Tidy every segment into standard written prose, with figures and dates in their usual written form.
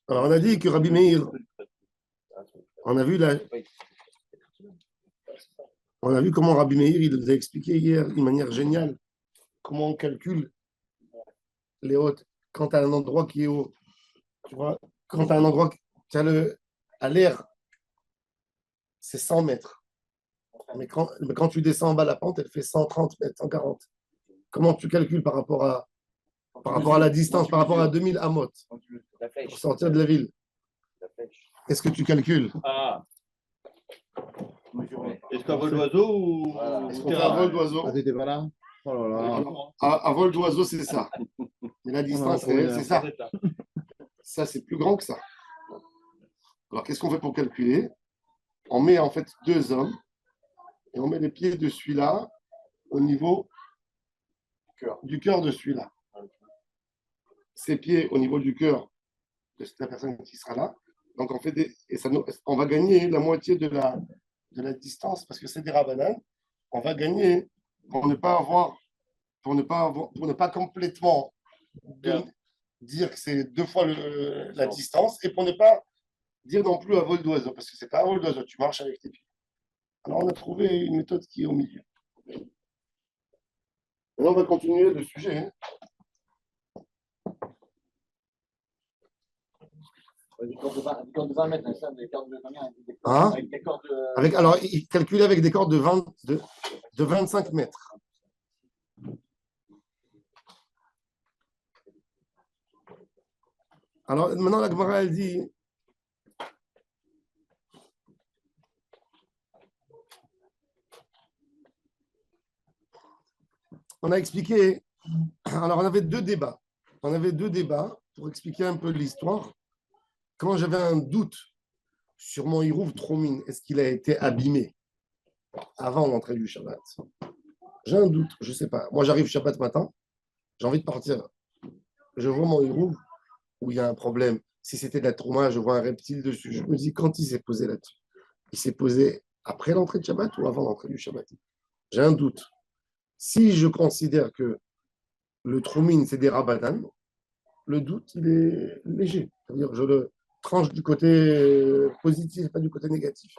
Alors, on a dit que Rabbi Meir, on a vu, on a vu comment Rabbi Meir, il nous a expliqué hier d'une manière géniale comment on calcule les hautes quand tu as un endroit qui est haut. Tu vois, quand tu as un endroit qui a à l'air, c'est 100 mètres. Mais quand tu descends en bas, la pente, elle fait 130 mètres, 140. Comment tu calcules par rapport à la distance, par rapport à 2000 amot pour sortir de la ville? Est-ce que tu calcules? Est-ce qu'un vol d'oiseau ou Est-ce qu'on fait un vol d'oiseau? Un vol d'oiseau, c'est ça. Mais la distance réelle, c'est ça. Ça, c'est plus grand que ça. Alors, qu'est-ce qu'on fait pour calculer? On met en fait deux hommes et on met les pieds de celui-là au niveau du cœur de celui-là. Ses pieds au niveau du cœur de la personne qui sera là. Donc, on va gagner la moitié de la distance parce que c'est des rabbanan. On va gagner pour ne pas complètement dire que c'est deux fois la distance et pour ne pas dire non plus à vol d'oiseau parce que c'est pas un vol d'oiseau, tu marches avec tes pieds. Alors, on a trouvé une méthode qui est au milieu. Maintenant, on va continuer le sujet. Des cordes de 20 mètres, ça, des cordes de combien? Avec des cordes alors, il calculait avec des cordes de 25 mètres. Alors, maintenant, la Gemara, elle dit... On a expliqué... Alors, on avait deux débats. On avait deux débats pour expliquer un peu l'histoire. Quand j'avais un doute sur mon Hirouv Tromin, est-ce qu'il a été abîmé avant l'entrée du Shabbat? J'ai un doute, je ne sais pas. Moi, j'arrive Shabbat matin, j'ai envie de partir. Je vois mon Hirouv où il y a un problème. Si c'était de la Trouma, je vois un reptile dessus. Je me dis, quand il s'est posé là-dessus? Il s'est posé après l'entrée de Shabbat ou avant l'entrée du Shabbat? J'ai un doute. Si je considère que le Troumine, c'est des Rabbanan, le doute, il est léger. C'est-à-dire, je le tranche du côté positif, pas du côté négatif.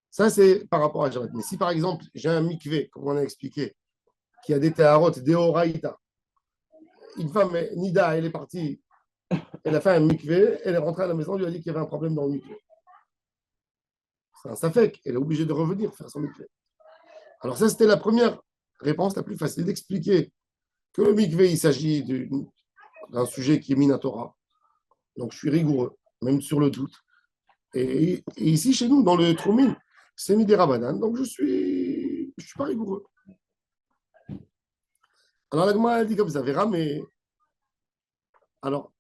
Ça, c'est par rapport à Shabbat. Mais si, par exemple, j'ai un mikvé, comme on a expliqué, qui a des Teharot, des Horaïta, une femme, Nida, elle est partie, elle a fait un mikvé, elle est rentrée à la maison, elle lui a dit qu'il y avait un problème dans le mikvé. C'est un safek, elle est obligée de revenir faire son mikvé. Alors ça, c'était la première réponse la plus facile d'expliquer que le mikvé, il s'agit d'un sujet qui est Minatora. Donc je suis rigoureux, même sur le doute. Et ici, chez nous, dans le Troumine, c'est mis des Rabanan, donc je suis pas rigoureux. Alors la Gemara, elle dit comme ça, verra, mais alors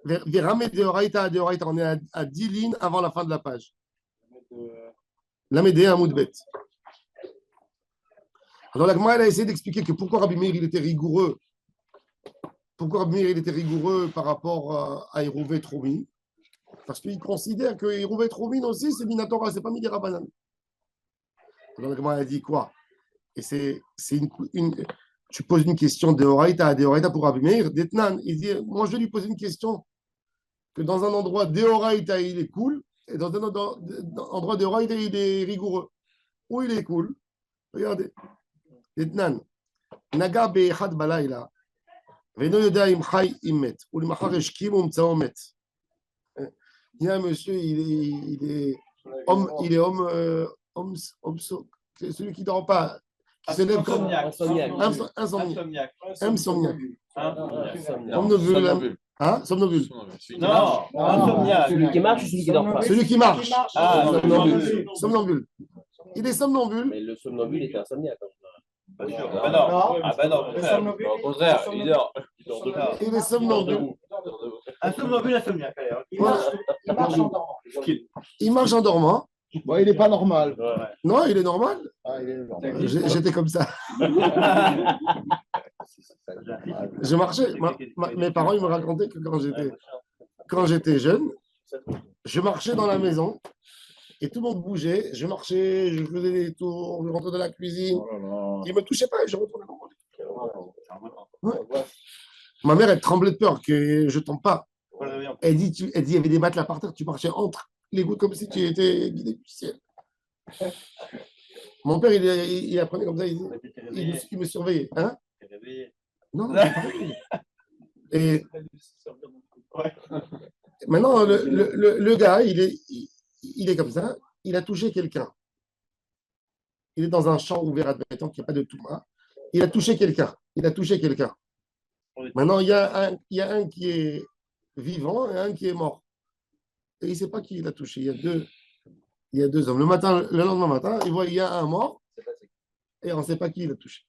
Verame de Horaïta, on est à 10 lignes avant la fin de la page. L'Amédée, un mot de bête. Alors la Gemara, elle a essayé d'expliquer que pourquoi Rabbi Meir, il était rigoureux. Pourquoi Rabbi Meir, il était rigoureux par rapport à Hérouvé Troumine? Parce qu'il considère que Hérouvé Troumine aussi, c'est Minatora, c'est pas Midi Rabanan. Alors la Gemara, elle dit quoi? Et tu poses une question de Horaïta pour Rabbi Meir. Detnan, il dit, moi je vais lui poser une question. Que dans un endroit d'Eoraïta, il est cool, et dans un endroit d'Eoraïta, il est rigoureux. Où il est cool? Regardez. Etnan. Naga be'echad balayla. Ve'no yoda im chay im met. Ou l'machar eshkim ou mtsao met. Il y a un monsieur, il est homme, c'est celui qui ne dort pas, qui se lève comme insomniaque. Somnambule. Hein? Somnambule. Non, insomniaque. Celui qui marche ou celui qui dort pas? Celui qui marche. Somnambule. Somnambule. Il est somnambule. Mais le somnambule était insomniaque. Pas sûr. Ah non. Au contraire, il dort. Il est somnambule. Un somnambule insomniaque. Il marche en dormant. Il marche en dormant. Bon, il n'est pas normal. Non, il est normal. Ah, il est normal. J'étais comme ça. Je marchais. Mes parents, ils me racontaient que quand j'étais jeune, je marchais dans la maison et tout le monde bougeait. Je marchais, je faisais des tours, je rentrais dans la cuisine. Ils ne me touchaient pas et je retournais dans mon lit. Ouais. Ma mère, elle tremblait de peur que je tombe pas. Elle dit, il y avait des matelas par terre, tu marchais entre les gouttes comme si tu étais guidé du ciel. Mon père, il apprenait comme ça, il me surveillait. Hein? Non, non, j'ai pas réveillé. Et maintenant, le gars, il est comme ça, il a touché quelqu'un. Il est dans un champ ouvert, admettons qu'il n'y a pas de touma. Il a touché quelqu'un. Il a touché quelqu'un. Maintenant, il y a un qui est vivant et un qui est mort. Et il ne sait pas qui il a touché. Il y a deux hommes. Le lendemain matin, il y a un mort et on ne sait pas qui il a touché.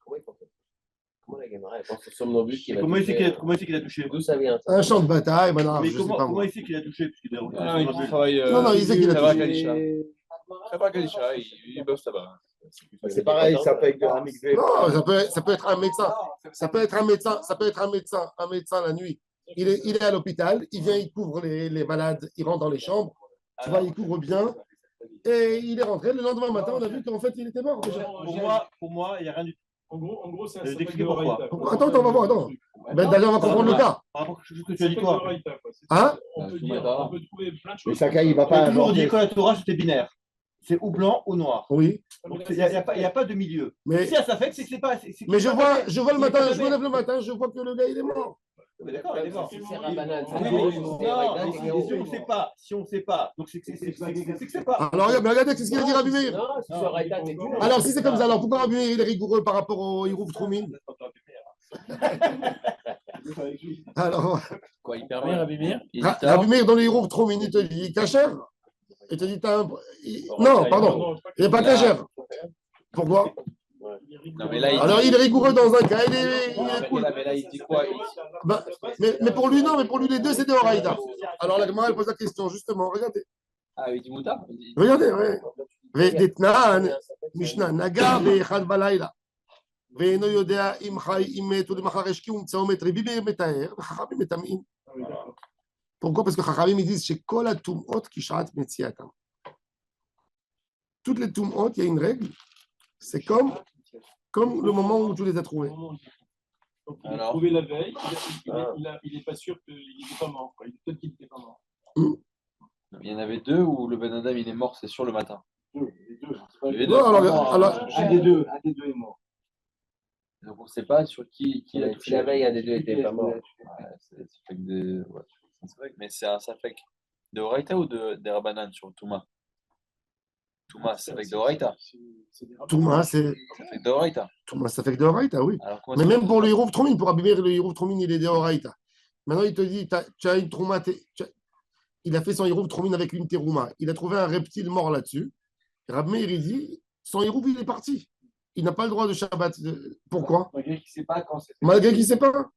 Comment la gamara, elle pense au somnambule qui va Comment il sait toucher, qu'il a touché? D'où ça vient? Un champ de bataille, maintenant, Mais je sais pas comment moi. il sait qu'il a touché? Il travaille. Non, il sait qu'il a touché. Kadisha. Sabra Kadisha, il bosse là-bas. C'est pareil, ça peut être un mixé. Non, ça peut être un médecin. Ça peut être un médecin. Ça peut être un médecin la nuit. Il est à l'hôpital, il vient, il couvre les malades, il rentre dans les chambres, tu vois, il couvre bien. Et il est rentré. Le lendemain matin, on a vu qu'en fait, il était mort déjà. Pour moi, il n'y a rien du tout. En gros, c'est un T'expliques cercle de pourquoi. Horaïta. Attends, on va voir, attends. Ben, d'ailleurs, on va comprendre le cas. Par rapport à ce que tu as dit, toi. Hein? On peut trouver plein de choses. Mais Sakai, il va On a pas toujours dit inventer. que la Torah, c'était binaire. C'est ou blanc ou noir. Oui. Donc, il n'y a pas de milieu. Mais, Si ça fait que c'est que c'est pas. mais je vois le matin, je me lève le matin, je vois que le gars, il est mort. Mais d'accord, il est mort. C'est Rabbanan. Oui, mais si on ne sait pas, donc c'est que c'est pas. Alors, mais regardez, c'est ce qu'il a dit Rabbi Meir. Non, c'est sur Raïta, t'es cool. Alors, si c'est comme ça, alors pourquoi Rabbi Meir, il est rigoureux par rapport au Hirouf Troumine? Alors, Quoi, il permet Rabbi Meir? Rabbi Meir, dans le Hirouf Troumine, il te dit cachère. Il te dit, non, pardon, il n'est pas cachère. Pourquoi? Non, mais là, il Alors, il est rigoureux dans un cas, il est cool. mais là, il dit quoi? Ben, mais pour lui, non, mais pour lui, les deux, c'est des Horaïda. Alors, la Gemara, elle pose la question, justement, regardez. Ah, il dit Mouta? Regardez, ouais. Vedetnan, Mishnah, Naga, Vechad Balayla. Ve'eno yodea im chai im metu lemachar yashkiu tzaomet Rabbi Meir metaer, וחכמים מטמאים. Pourquoi? Parce que Chachamim, ils disent, chez Kol HaTum'ot Kishat Metziatam. Toutes les Tum'ot, il y a une règle, c'est comme le moment où tu les as trouvés. Donc, il a trouvé la veille, il n'est pas sûr qu'il n'était pas mort. Il est peut-être qu'il n'était pas mort. Il y en avait deux où le Ben Adam il est mort, c'est sûr le matin. Les deux. Non, alors, Un des deux est mort. Donc on ne sait pas sur qui Si a la veille, un des deux était pas mort. C'est vrai, mais c'est un safek de Horaïta ou des Rabbanan sur Touma? Touma, c'est avec de Horaïta. Touma, c'est Safek de Horaïta. Touma, ça fait que de Horaïta, oui. Alors, comment Mais est-ce même pour le Hirouf Troumine, pour abîmer le Hirouf Troumine, il est de Horaïta. Maintenant, il te dit, tu as une Trouma, il a fait son Hirouf Troumine avec une Terouma. Il a trouvé un reptile mort là-dessus. Rabbi Meir, il dit, son Hirouf, il est parti. Il n'a pas le droit de Shabbat. Pourquoi? Malgré qu'il ne sait pas quand c'est. Malgré qu'il ne sait pas.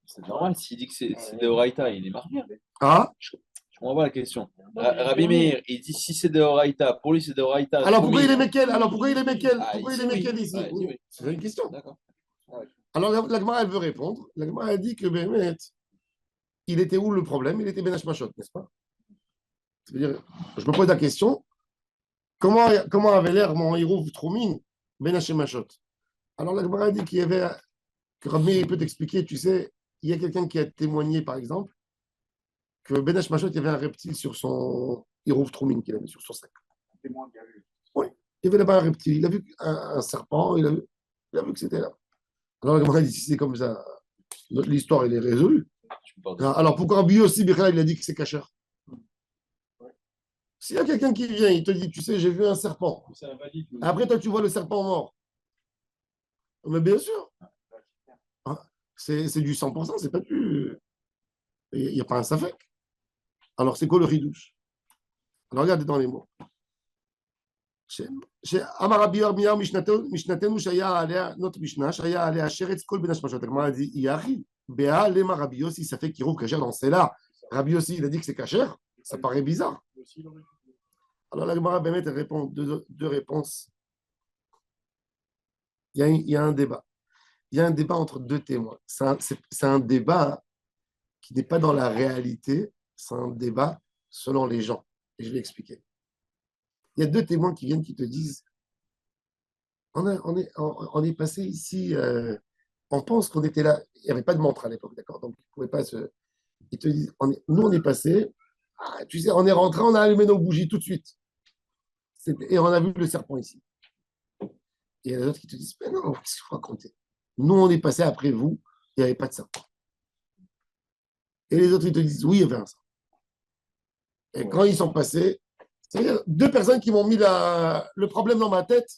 C'est normal, s'il dit que c'est de Horaïta, il est marié. Ah, Je comprends pas la question. Rabbi Meir, il dit si c'est de Horaïta, pour lui c'est de Horaïta. alors pourquoi Troumi. il est Mekel? Alors pourquoi il est Mekel? Ah, Pourquoi il ici, est oui. Mekel ici? Ah, ici, Oui. oui. C'est une question. D'accord. Alors la Gemara, elle veut répondre. La Gemara a dit que Bémet, il était où le problème? Il était Ben Hashmashot, n'est-ce pas? C'est-à-dire, je me pose la question, comment avait l'air mon Hirouf Troumine Ben Hashmashot? Alors la Gemara a dit qu'il y avait, que Rabbi Meir peut t'expliquer, tu sais, il y a quelqu'un qui a témoigné, par exemple, que Ben Hashmashot, il y avait un reptile sur son Hirouf Troumine qu'il avait sur son sac. Témoin qui a vu. Oui, il y avait là-bas un reptile, il a vu un serpent, il a vu que c'était là. Alors la Gemara dit, si c'est comme ça, l'histoire, elle est résolue. Tu me parles Alors pourquoi Rabbi aussi, Bichel, il a dit que c'est cachère? S'il y a quelqu'un qui vient, il te dit, tu sais, j'ai vu un serpent. C'est invalide. Après, toi, tu vois le serpent mort. Mais bien sûr. C'est du 100%, c'est pas du. Il n'y a pas un safek. Alors, c'est quoi le ridouche? Alors, regardez dans les mots. Amar Rabbi Yirmiyahu Mishnatenu Shaya Alea, notre Mishnah, Shaya Alea Sheretz Kol Ben Hashmashot. La Gemara a dit, Yahi, Bea Lema Rabbi Yossi, ça fait qu'il roule cachère dans celle-là. Rabbi Yossi, il a dit que c'est cachère. Ça paraît bizarre. Alors, la Gemara Bémet, elle répond deux réponses. Il y a un débat. Il y a un débat entre deux témoins. C'est un débat qui n'est pas dans la réalité, c'est un débat selon les gens. Et je vais expliquer. Il y a deux témoins qui viennent qui te disent on est passé ici on pense qu'on était là. Il n'y avait pas de mantra à l'époque, d'accord? Donc, ils ne pouvaient pas se. Ils te disent, nous, on est passé. Tu sais, on est rentré, on a allumé nos bougies tout de suite. Et on a vu le serpent ici. Et il y a d'autres qui te disent, mais non, qu'est-ce qu'il faut raconter? Nous, on est passé après vous, il n'y avait pas de serpent. Et les autres, ils te disent, oui, il y avait un serpent. Et quand ils sont passés, c'est-à-dire deux personnes qui m'ont mis le problème dans ma tête.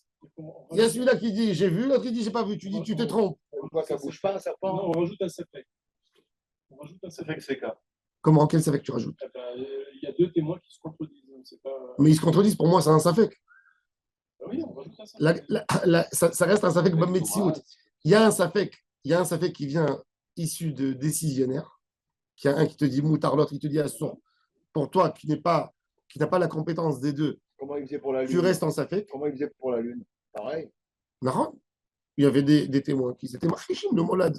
Il y a celui-là qui dit, j'ai vu, l'autre qui dit, j'ai pas vu. Tu dis, tu te trompes. Pourquoi ça ne bouge pas, un serpent? Non, on rajoute un safek. On rajoute un safek. C'est cas. Comment? Quel safek tu rajoutes? Il y a deux témoins qui se contredisent. C'est pas... Mais ils se contredisent, pour moi, c'est un safek. Oui, on rajoute un safek. Ça reste un safek Bammetsiout. Il y a un safek qui vient issu de décisionnaires. Il y a un qui te dit moutar, l'autre qui te dit assour. Pour toi, qui n'as pas la compétence des deux, Comment il faisait pour la lune? tu restes en safek. Comment il faisait pour la lune? Pareil. Non. Il y avait des témoins qui étaient marchichim, le molad.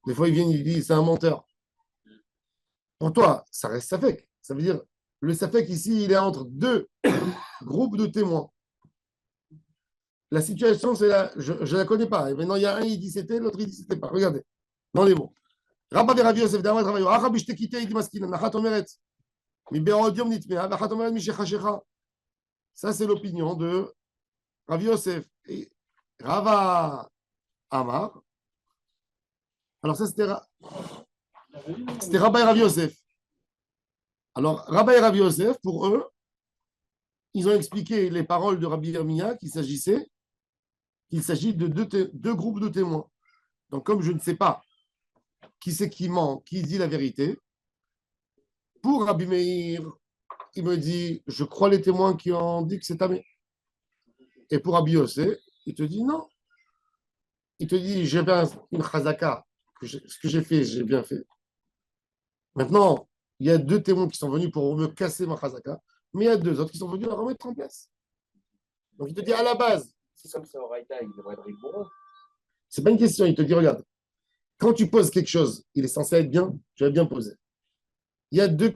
Des fois, ils viennent, ils disent, c'est un menteur. Pour toi, ça reste safek. Ça veut dire, le safek ici, il est entre deux groupes de témoins. La situation, c'est là, je ne la connais pas. Et maintenant, il y a un, il dit c'était, l'autre, il dit c'était pas. Regardez, dans les mots. Rabba Rav Yosef, Dama Travayo, Arabi, je t'ai quitté, il dit Maskina, Nachat Omeret. Mi Beodium Nitme, Nachat Omeret, Mi Shechashecha. Ça, c'est l'opinion de Rav Yosef et Rava Amar. Alors, ça, c'était Rabba et Rav Yosef. Alors, Rabba et Rav Yosef, pour eux, ils ont expliqué les paroles de Rabbi Yirmiya qu'il s'agit de deux groupes de témoins. Donc, comme je ne sais pas qui c'est qui ment, qui dit la vérité, pour Rabbi Meir, il me dit, je crois les témoins qui ont dit que c'est Tamé. Et pour Rabbi Yosef, il te dit non. Il te dit, j'ai une chazaka, ce que j'ai fait, j'ai bien fait. Maintenant, il y a deux témoins qui sont venus pour me casser ma chazaka, mais il y a deux autres qui sont venus la remettre en place. Donc il te dit, à la base, C'est comme ça, au Raïta, il devrait être rigoureux. c'est pas une question, il te dit, regarde, quand tu poses quelque chose, il est censé être bien, tu as bien posé. Il y a deux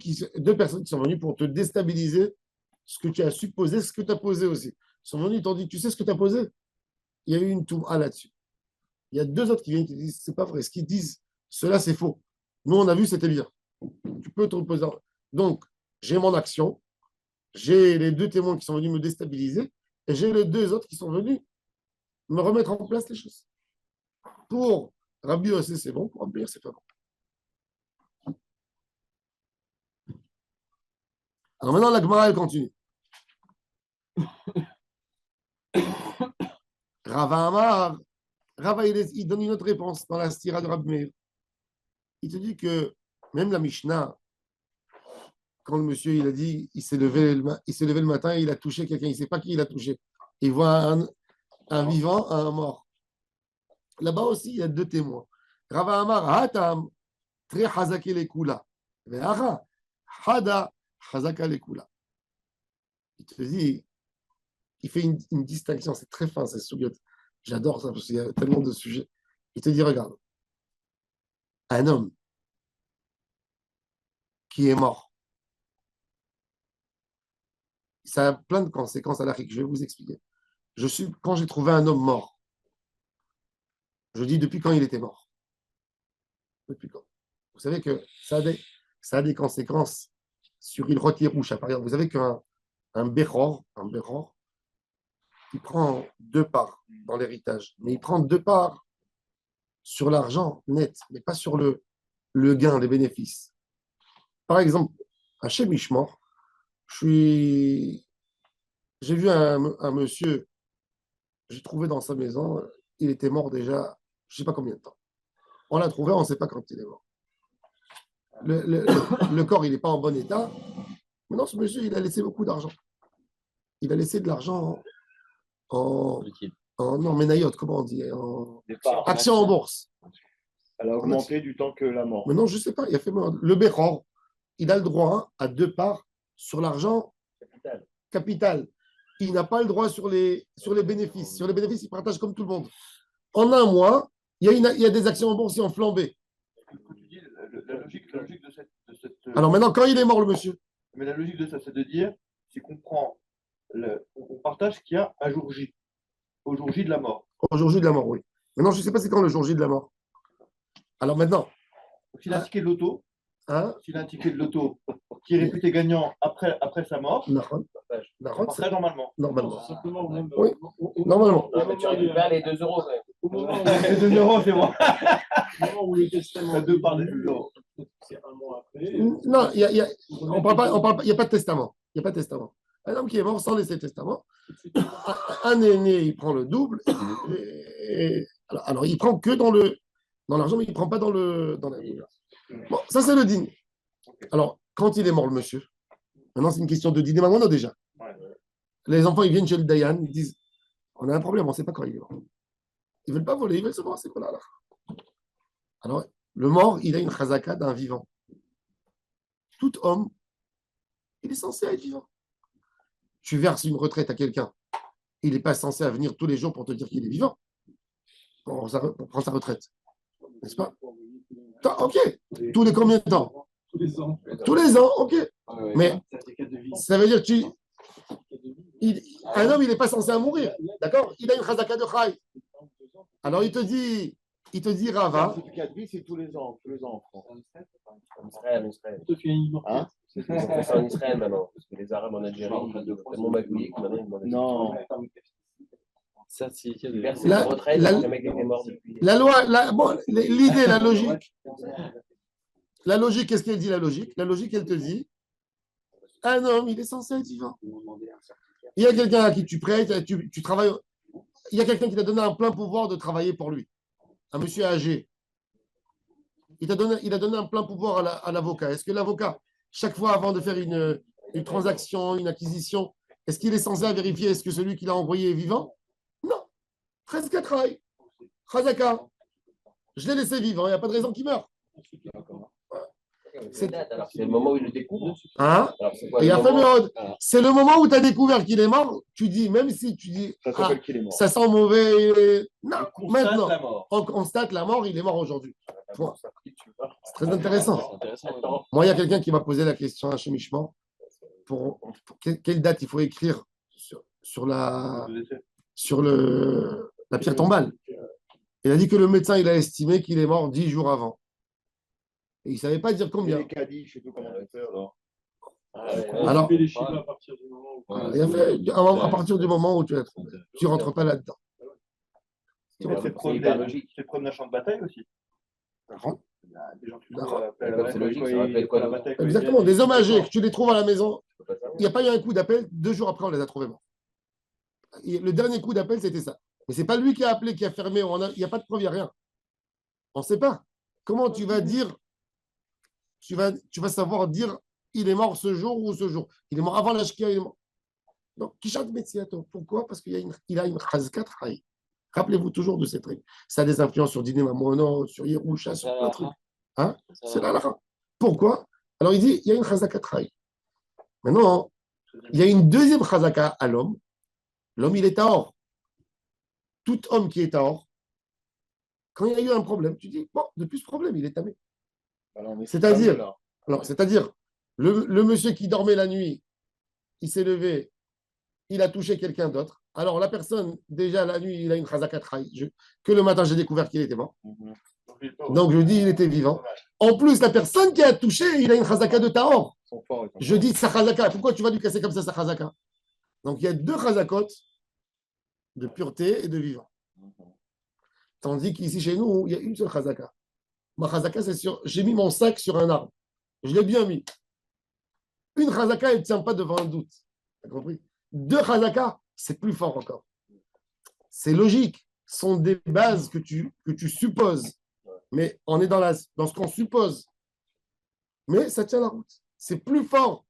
personnes qui sont venues pour te déstabiliser ce que tu as supposé, ce que tu as posé aussi. Ils sont venus, ils t'ont dit, tu sais ce que tu as posé? Il y a eu une touma là-dessus. Il y a deux autres qui viennent et qui disent, c'est pas vrai. Ce qu'ils disent, cela c'est faux. Nous, on a vu, c'était bien. Tu peux te reposer. Donc, j'ai mon action, j'ai les deux témoins qui sont venus me déstabiliser, et j'ai les deux autres qui sont venus me remettre en place les choses. Pour Rabbi Yossé, c'est bon, pour Rabbi Meir, c'est pas bon. Alors maintenant, la Gemara, elle continue. Rava Amar, Rava, il donne une autre réponse dans la stira de Rabbi Meir. Il te dit que même la Mishnah, quand le monsieur il a dit, il s'est levé le matin, il a touché quelqu'un, il ne sait pas qui il a touché. Il voit un vivant, un mort. Là-bas aussi, il y a deux témoins. Rava Amar, Hatam, très hazake le kula. Ve'acha, hada, hazaka le kula. Il te dit, il fait une distinction, c'est très fin, c'est sujet. J'adore ça parce qu'il y a tellement de sujets. Il te dit, regarde, un homme qui est mort, ça a plein de conséquences à l'Afrique. Je vais vous expliquer. Quand j'ai trouvé un homme mort, je dis depuis quand il était mort. Depuis quand? Vous savez que ça a des conséquences sur il retire rouge. Par exemple, vous savez qu'un Bechor, il prend deux parts dans l'héritage, mais il prend deux parts sur l'argent net, mais pas sur le gain, les bénéfices. Par exemple, à chez Mishmor, j'ai vu un monsieur, j'ai trouvé dans sa maison, il était mort déjà, je ne sais pas combien de temps. On l'a trouvé, on ne sait pas quand il est mort. Le corps, il n'est pas en bon état. Maintenant, ce monsieur, il a laissé beaucoup d'argent. Il a laissé de l'argent en Ménayot, comment on dit, en action en bourse. Elle a augmenté du temps que la mort. Mais non, je ne sais pas, il a fait mort. Le Bechor, il a le droit à deux parts sur l'argent capital. Il n'a pas le droit sur les bénéfices. Sur les bénéfices, il partage comme tout le monde. En un mois, il y a des actions en bourse qui ont flambé. La logique de cette. Alors maintenant, quand il est mort, le monsieur? Mais la logique de ça, c'est de dire, c'est qu'on prend, on partage ce qu'il y a un jour J, au jour J de la mort. Au jour J de la mort, oui. Maintenant, je ne sais pas c'est quand le jour J de la mort. Alors maintenant, S'il a un ticket de loto, hein, s'il a un ticket de loto qui est réputé gagnant après sa mort, Nahon, ça Nahon, partage normalement. normalement. Simplement, même, Oui, normalement. Non, mais tu récupères les 2 euros. Au moment où, Les 2 euros, c'est bon. au moment où le testament. Ça deux par les 2 euros. C'est un mois après. Non, on parle pas, il n'y a pas de testament. Il n'y a pas de testament. Un homme qui est mort sans laisser de testament, un aîné, il prend le double. Alors, il prend que dans l'argent, mais il ne prend pas dans la. Bon, ça, c'est le dîner. Alors, quand il est mort, le monsieur, maintenant, c'est une question de dîner mamono déjà. Les enfants, ils viennent chez le Dayan, ils disent on a un problème, on ne sait pas quand il est mort. Ils ne veulent pas voler, ils veulent savoir c'est quoi là. Alors, le mort, il a une chazaka d'un vivant. Tout homme, il est censé être vivant. Tu verses une retraite à quelqu'un, il n'est pas censé venir tous les jours pour te dire qu'il est vivant, pour prendre sa retraite. N'est-ce pas? Ok. Tous les combien de temps? Tous les ans. Tous les ans, ok. Mais ça veut dire que un homme, il n'est pas censé mourir. D'accord? Il a une chazaka de chai. Alors, il te dit Rava. Le certificat de vie, c'est tous les ans en France. En Israël. Toi, tu es immortel. Hein? Ils font ça en Israël maintenant. Parce que les Arabes en Algérie, ils ont tellement magouillé que maintenant ils demandent. Non. Certificat Ils de versent La- une retraite, la- le mec était mort depuis. La loi, l'idée, la logique. La logique, qu'est-ce qu'elle dit, la logique? La logique, elle te dit un homme, il est censé être vivant. Il y a quelqu'un à qui tu prêtes, tu travailles. Il y a quelqu'un qui t'a donné un plein pouvoir de travailler pour lui. Un monsieur âgé. Il a donné un plein pouvoir à l'avocat. Est-ce que l'avocat, chaque fois avant de faire une transaction, une acquisition, est-ce qu'il est censé vérifier est-ce que celui qui l'a envoyé est vivant? Non. Presque travail. Chazaka. Je l'ai laissé vivant, il n'y a pas de raison qu'il meure. Alors, c'est le moment où il le découvre. Hein? Alors, c'est quoi Et le il a fait moment Méod. C'est le moment où tu as découvert qu'il est mort, tu dis, même si tu dis, Ça s'appelle qu'il est mort. ça sent mauvais. Non, On constate maintenant, la mort. on constate la mort, il est mort aujourd'hui. Point. C'est très C'est intéressant. intéressant. Moi, il y a quelqu'un qui m'a posé la question à Chemichement pour quelle date il faut écrire sur la pierre tombale. Il a dit que le médecin, il a estimé qu'il est mort 10 jours avant. Et il ne savait pas dire combien. Les caddies, je sais pas comment on fait alors. Alors- On fait les chiffres à partir du moment où. Il a fait, à partir du moment où tu ne rentres pas là-dedans. Tu rentres C'est pas. preuve hyper logique. c'est preuve d'un champ de bataille aussi. D'accord. Il y a des gens qui D'accord. appellent Comme c'est logique, ça rappelle quoi, la d'autre bataille. Exactement, des hommes âgés que tu les trouves à la maison. Je peux pas savoir. Il n'y a pas eu un coup d'appel, 2 jours après, on les a trouvés morts. Et le dernier coup d'appel, c'était ça. Mais ce n'est pas lui qui a appelé, qui a fermé. Il n'y a pas de preuve, il n'y a rien. On ne sait pas. Comment tu vas dire, tu vas savoir dire, il est mort ce jour ou ce jour. Il est mort avant la Shkia, il est mort. Donc, Kishat Metsiato. Pourquoi? Parce qu'il a une chazkat Haï. Rappelez-vous toujours de cette règle. Ça a des influences sur Dîner Mamono, sur Yerusha, sur plein de trucs. Hein? C'est la halakha. Pourquoi? Alors, il dit, il y a une chazaka Haï. Maintenant, il y a une deuxième chazaka à l'homme. L'homme, il est tahor. Tout homme qui est tahor, quand il y a eu un problème, tu dis, bon, depuis ce problème, il est tamé. C'est-à-dire, le monsieur qui dormait la nuit, il s'est levé, il a touché quelqu'un d'autre. Alors, la personne, déjà la nuit, il a une chazaka trahi. Que le matin, j'ai découvert qu'il était mort. Donc, je dis, il était vivant. En plus, la personne qui a touché, il a une chazaka de tahor. Je dis, sa chazaka. Pourquoi tu vas lui casser comme ça, sa chazaka? Donc, il y a 2 chazakot de pureté et de vivant. Tandis qu'ici, chez nous, il y a une seule chazaka. Ma chazaka, c'est j'ai mis mon sac sur un arbre. Je l'ai bien mis. Une chazaka, elle ne tient pas devant un doute. Tu as compris? 2 chazaka, c'est plus fort encore. C'est logique. Ce sont des bases que tu supposes. Mais on est dans ce qu'on suppose. Mais ça tient la route. C'est plus fort.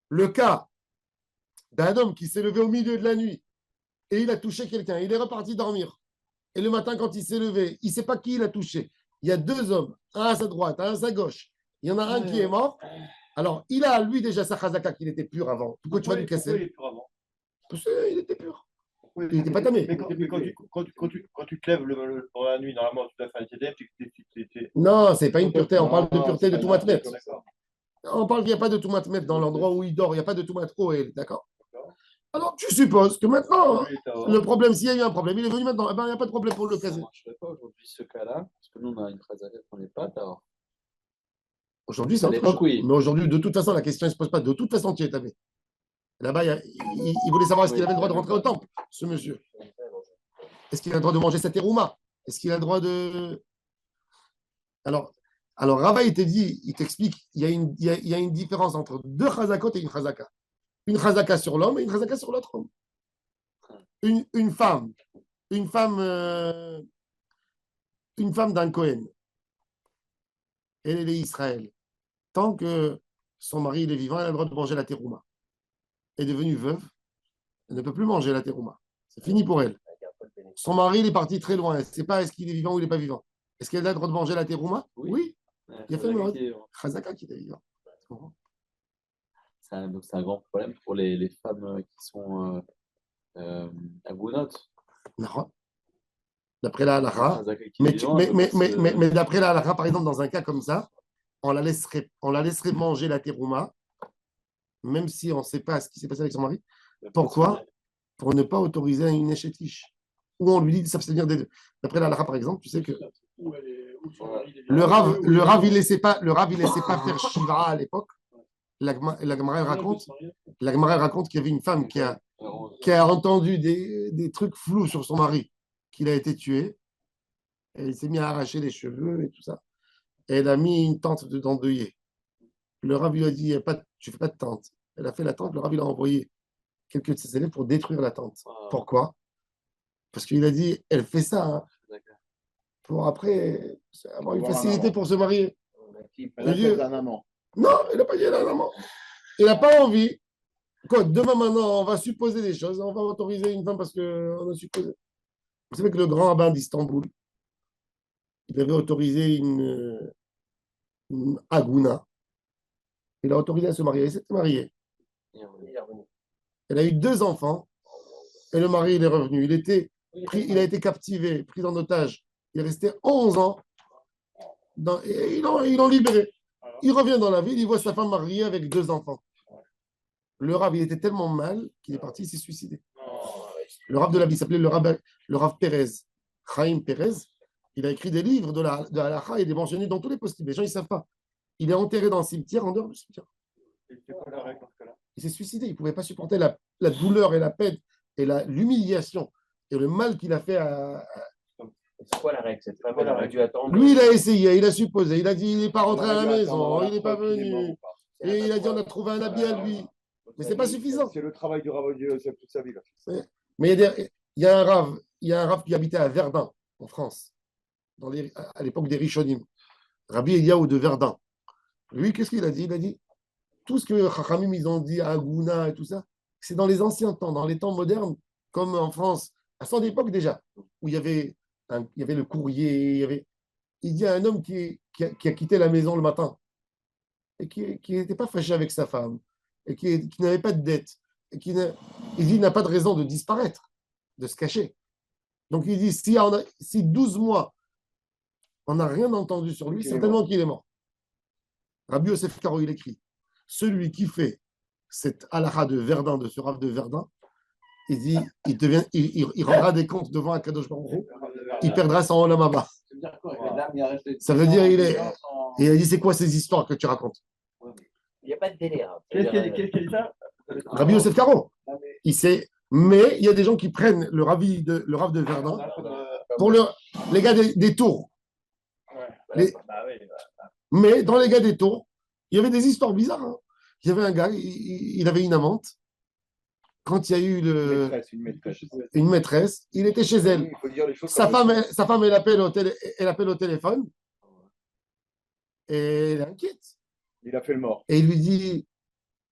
Le cas d'un homme qui s'est levé au milieu de la nuit et il a touché quelqu'un. Il est reparti dormir. Et le matin, quand il s'est levé, il ne sait pas qui il a touché. Il y a 2 hommes, un à sa droite, un à sa gauche. Il y en a un qui est mort. Alors, il a, lui, déjà sa chazaka qu'il était pur avant. Pourquoi tu vas lui casser? Il est pur avant. Parce qu'il était pur. Il n'était pas tamé. Mais quand tu te lèves pendant la nuit, normalement, tu dois faire un TDF. Non, ce n'est pas une pureté. On parle de pureté de tout matmet. D'accord. On parle qu'il n'y a pas de tout matmet dans l'endroit où il dort. Il n'y a pas de tout mat OL. D'accord? Alors, tu supposes que maintenant, le problème, s'il y a eu un problème, il est venu maintenant. Eh ben, il n'y a pas de problème pour le caser. Je ne sais pas aujourd'hui ce cas-là, parce que nous, on a une phrase à faire qu'on n'est pas, alors. Aujourd'hui, c'est À autre l'époque, chose. oui. Mais aujourd'hui, de toute façon, la question ne se pose pas. De toute façon, tu es tapé. Là-bas, il voulait savoir est-ce qu'il avait le droit de rentrer au temple, ce monsieur. Est-ce qu'il a le droit de manger cette terouma? Est-ce qu'il a le droit de. Alors Rava, il te dit, il t'explique, il y a une différence entre deux chazakot et une chazaka. Une chazaka sur l'homme et une chazaka sur l'autre homme. Une femme d'un Cohen, elle est Israël. Tant que son mari il est vivant, elle a le droit de manger la terouma. Elle est devenue veuve, elle ne peut plus manger la terouma. C'est fini pour elle. Son mari il est parti très loin. Elle ne sait pas est-ce qu'il est vivant ou il n'est pas vivant. Est-ce qu'elle a le droit de manger la terouma? Oui. Il a fait le chazaka qui était vivant. Donc c'est un grand problème pour les femmes qui sont agounotes. Non. D'après la halakha, mais d'après la halakha, par exemple, dans un cas comme ça, on la laisserait manger la terouma, même si on ne sait pas ce qui s'est passé avec son mari. Pourquoi? Pour ne pas autoriser une échetiche. Ou on lui dit de s'abstenir des deux. D'après la halakha, par exemple, tu sais que le Rav, il ne laissait pas faire Shiva à l'époque. La Gemara raconte qu'il y avait une femme qui a entendu des trucs flous sur son mari, qu'il a été tué. Et il s'est mis à arracher les cheveux et tout ça. Et elle a mis une tente de d'endeuillé. Le Rav lui a dit, tu ne fais pas de tente. Elle a fait la tente, le Rav il a envoyé quelques de ses élèves pour détruire la tente. Pourquoi? Parce qu'il a dit, elle fait ça pour après avoir une facilité pour se marier. Non, elle n'a pas dit elle a un amant. Il n'a pas envie. Quoi, demain maintenant, on va supposer des choses. On va autoriser une femme parce qu'on a supposé. Vous savez que le grand rabbin d'Istanbul, il avait autorisé une Aguna. Il a autorisé à se marier. Elle s'était mariée. Elle a eu 2 enfants. Et le mari, il est revenu. Il a été captivé, pris en otage. Il est resté 11 ans. Et ils l'ont libéré. Il revient dans la ville, il voit sa femme mariée avec 2 enfants. Le Rav, il était tellement mal qu'il est parti, il s'est suicidé. Le Rav de la vie s'appelait le Rav Pérez, Chaim Pérez. Il a écrit des livres de la halakha et des mentionnés dans tous les post-it. Les gens, ils ne savent pas. Il est enterré dans le cimetière, en dehors du cimetière. Il s'est suicidé. Il ne pouvait pas supporter la douleur et la peine et l'humiliation et le mal qu'il a fait à. C'est quoi la règle? Cette femme, elle aurait dû attendre. Lui, il a essayé, il a supposé, il a dit il n'est pas rentré à la maison, il n'est pas venu. Et il a dit on a trouvé un habit à lui. Mais ce n'est pas suffisant. C'est le travail du Rav Yosef toute sa vie. Mais il y a un Rav qui habitait à Verdun, en France, à l'époque des Rishonim. Rabbi Eliaou de Verdun. Lui, qu'est-ce qu'il a dit? Il a dit tout ce que Chachamim ils ont dit à Aguna et tout ça, c'est dans les anciens temps, dans les temps modernes, comme en France, à son époque déjà, où il y avait le courrier, il dit à un homme qui a quitté la maison le matin et qui n'était pas fâché avec sa femme et qui n'avait pas de dette. Et il dit il n'a pas de raison de disparaître, de se cacher. Donc il dit si 12 mois, on n'a rien entendu sur lui, certainement qu'il est mort. Rabbi Yosef Karo, il écrit celui qui fait cette halakha de Verdun, de ce Rav de Verdun, il dit il rendra des comptes devant Akadosh Baruch Hu, il perdra son olam haba. Ça veut dire il a dit c'est quoi ces histoires que tu racontes? Il n'y a pas de délai. Quel est ça? Rabbi Yosef Karo. Mais il y a des gens qui prennent le Rav de Verdun pour les gars des tours. Mais dans les gars des tours, il y avait des histoires bizarres. Hein. Il y avait un gars, il avait une amante. Quand il y a eu une maîtresse, il était chez elle. Sa femme, elle appelle au téléphone. Et elle est inquiète. Il a fait le mort. Et il lui dit